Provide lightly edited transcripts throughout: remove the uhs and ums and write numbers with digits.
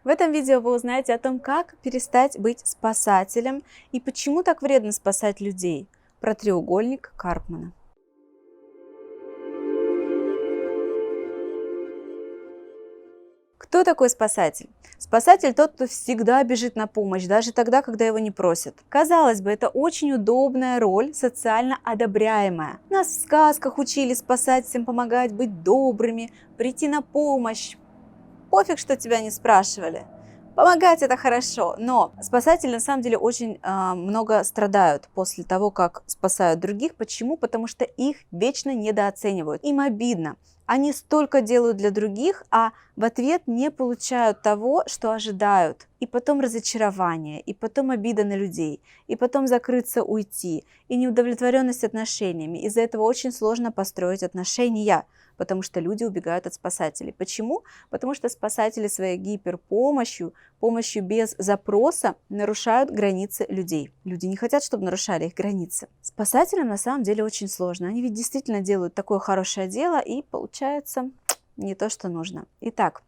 В этом видео вы узнаете о том, как перестать быть спасателем и почему так вредно спасать людей. Про треугольник Карпмана. Кто такой спасатель? Спасатель тот, кто всегда бежит на помощь, даже тогда, когда его не просят. Казалось бы, это очень удобная роль, социально одобряемая. Нас в сказках учили спасать, всем помогать, быть добрыми, прийти на помощь. Пофиг, что тебя не спрашивали. Помогать это хорошо, но спасатели на самом деле очень много страдают после того, как спасают других. Почему? Потому что их вечно недооценивают. Им обидно. Они столько делают для других, а в ответ не получают того, что ожидают. И потом разочарование, и потом обида на людей, и потом закрыться, уйти, и неудовлетворенность отношениями. Из-за этого очень сложно построить отношения, потому что люди убегают от спасателей. Почему? Потому что спасатели своей гиперпомощью, помощью без запроса нарушают границы людей. Люди не хотят, чтобы нарушали их границы. Спасателям на самом деле очень сложно. Они ведь действительно делают такое хорошее дело, и получается не то, что нужно. Итак,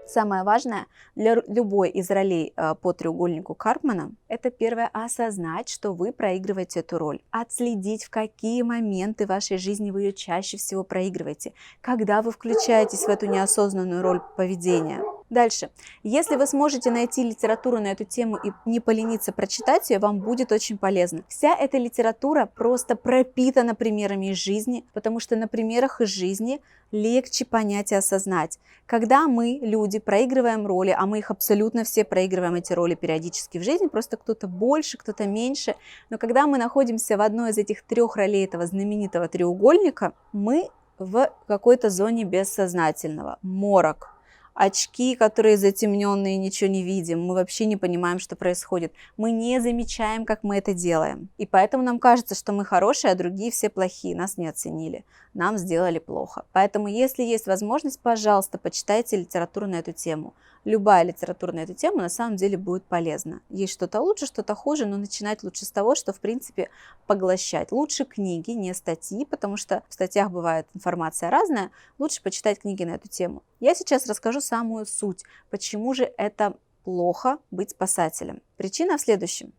самое важное для любой из ролей по треугольнику Карпмана – это первое – осознать, что вы проигрываете эту роль. Отследить, в какие моменты вашей жизни вы ее чаще всего проигрываете, когда вы включаетесь в эту неосознанную роль поведения. Дальше. Если вы сможете найти литературу на эту тему и не полениться прочитать ее, вам будет очень полезно. Вся эта литература просто пропитана примерами из жизни, потому что на примерах из жизни легче понять и осознать. Когда мы, люди, проигрываем роли, а мы их абсолютно все проигрываем, эти роли периодически в жизни, просто кто-то больше, кто-то меньше, но когда мы находимся в одной из этих трех ролей этого знаменитого треугольника, мы в какой-то зоне бессознательного, морок. Очки, которые затемненные, ничего не видим, мы вообще не понимаем, что происходит. Мы не замечаем, как мы это делаем. И поэтому нам кажется, что мы хорошие, а другие все плохие, нас не оценили, нам сделали плохо. Поэтому, если есть возможность, пожалуйста, почитайте литературу на эту тему. Любая литература на эту тему на самом деле будет полезна. Есть что-то лучше, что-то хуже, но начинать лучше с того, что, в принципе, поглощать. Лучше книги, не статьи, потому что в статьях бывает информация разная. Лучше почитать книги на эту тему. Я сейчас расскажу самую суть, почему же это плохо быть спасателем. Причина в следующем.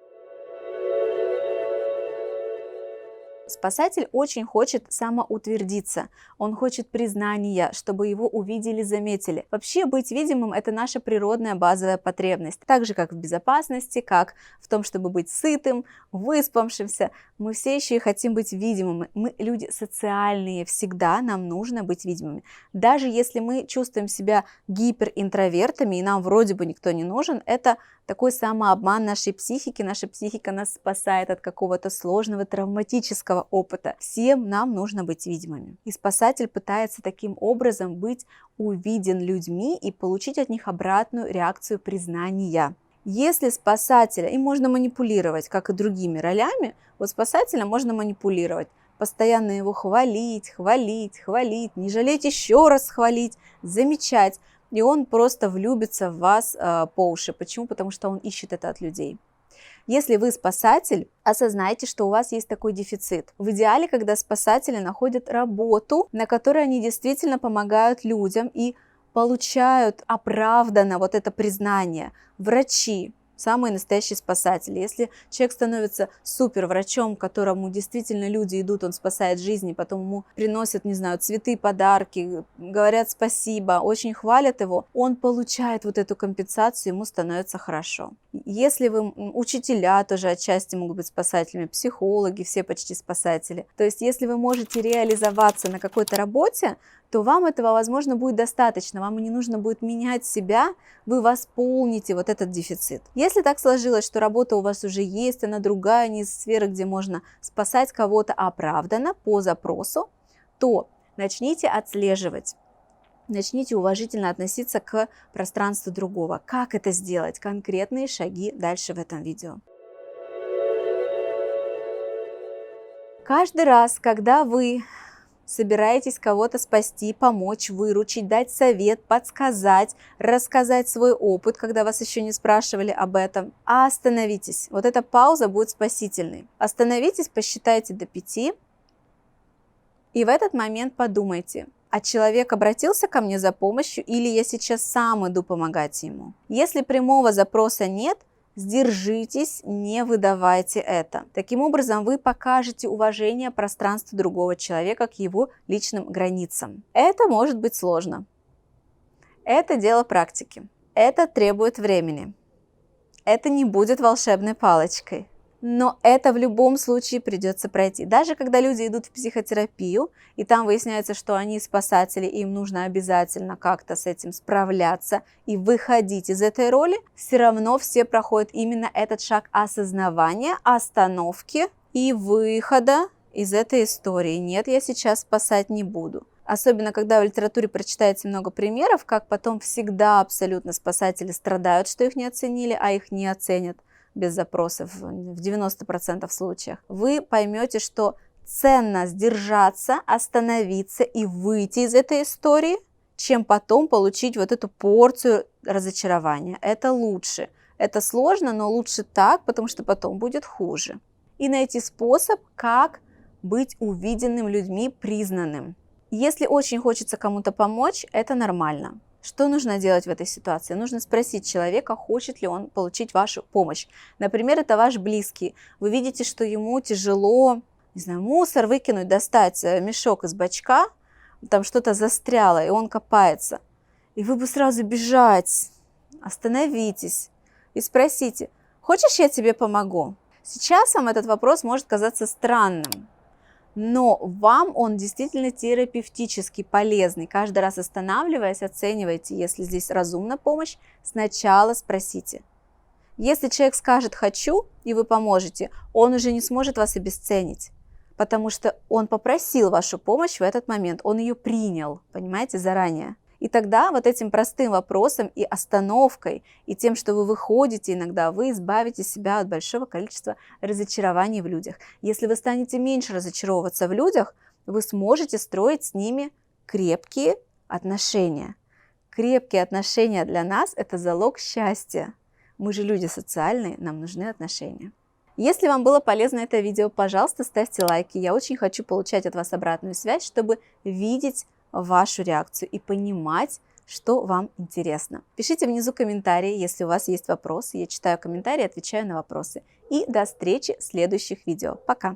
Спасатель очень хочет самоутвердиться, он хочет признания, чтобы его увидели, заметили. Вообще быть видимым – это наша природная базовая потребность, так же как в безопасности, как в том, чтобы быть сытым, выспавшимся. Мы все еще и хотим быть видимыми, мы люди социальные, всегда нам нужно быть видимыми. Даже если мы чувствуем себя гиперинтровертами и нам вроде бы никто не нужен, это такой самообман нашей психики. Наша психика нас спасает от какого-то сложного травматического опыта. Всем нам нужно быть видимыми. И спасатель пытается таким образом быть увиден людьми и получить от них обратную реакцию признания. Если спасателя, им можно манипулировать, как и другими ролями, вот спасателя можно манипулировать. Постоянно его хвалить, хвалить, хвалить, не жалеть еще раз хвалить, замечать. И он просто влюбится в вас по уши. Почему? Потому что он ищет это от людей. Если вы спасатель, осознайте, что у вас есть такой дефицит. В идеале, когда спасатели находят работу, на которой они действительно помогают людям и получают оправданно вот это признание. Врачи. Самые настоящие спасатели. Если человек становится суперврачом, к которому действительно люди идут, он спасает жизни, потом ему приносят, не знаю, цветы, подарки, говорят спасибо, очень хвалят его, он получает вот эту компенсацию, ему становится хорошо. Если вы учителя, тоже отчасти могут быть спасателями, психологи, все почти спасатели. То есть, если вы можете реализоваться на какой-то работе, то вам этого, возможно, будет достаточно, вам не нужно будет менять себя, вы восполните вот этот дефицит. Если так сложилось, что работа у вас уже есть, она другая, не из сферы, где можно спасать кого-то оправданно по запросу, то начните отслеживать. Начните уважительно относиться к пространству другого. Как это сделать? Конкретные шаги дальше в этом видео. Каждый раз, когда вы собираетесь кого-то спасти, помочь, выручить, дать совет, подсказать, рассказать свой опыт, когда вас еще не спрашивали об этом, остановитесь. Вот эта пауза будет спасительной. Остановитесь, посчитайте до 5, и в этот момент подумайте, а человек обратился ко мне за помощью или я сейчас сам иду помогать ему. Если прямого запроса нет, сдержитесь, не выдавайте это. Таким образом, вы покажете уважение пространству другого человека к его личным границам. Это может быть сложно. Это дело практики. Это требует времени. Это не будет волшебной палочкой. Но это в любом случае придется пройти. Даже когда люди идут в психотерапию, и там выясняется, что они спасатели, и им нужно обязательно как-то с этим справляться и выходить из этой роли, все равно все проходят именно этот шаг осознавания, остановки и выхода из этой истории. Нет, я сейчас спасать не буду. Особенно, когда в литературе прочитаете много примеров, как потом всегда абсолютно спасатели страдают, что их не оценили, а их не оценят без запросов в 90% случаях. Вы поймете, что ценно сдержаться, остановиться и выйти из этой истории, чем потом получить вот эту порцию разочарования. Это лучше. Это сложно, но лучше так, потому что потом будет хуже. И найти способ, как быть увиденным людьми, признанным. Если очень хочется кому-то помочь, это нормально. Что нужно делать в этой ситуации? Нужно спросить человека, хочет ли он получить вашу помощь. Например, это ваш близкий. Вы видите, что ему тяжело, не знаю, мусор выкинуть, достать мешок из бачка, там что-то застряло, и он копается. И вы бы сразу бежать, остановитесь и спросите, хочешь, я тебе помогу? Сейчас вам этот вопрос может казаться странным. Но вам он действительно терапевтически полезный. Каждый раз останавливаясь, оценивайте, если здесь разумна помощь, сначала спросите. Если человек скажет «хочу» и вы поможете, он уже не сможет вас обесценить, потому что он попросил вашу помощь в этот момент, он ее принял, понимаете, заранее. И тогда вот этим простым вопросом и остановкой, и тем, что вы выходите иногда, вы избавите себя от большого количества разочарований в людях. Если вы станете меньше разочаровываться в людях, вы сможете строить с ними крепкие отношения. Крепкие отношения для нас – это залог счастья. Мы же люди социальные, нам нужны отношения. Если вам было полезно это видео, пожалуйста, ставьте лайки. Я очень хочу получать от вас обратную связь, чтобы видеть вашу реакцию и понимать, что вам интересно. Пишите внизу комментарии, если у вас есть вопросы. Я читаю комментарии, отвечаю на вопросы. И до встречи в следующих видео. Пока!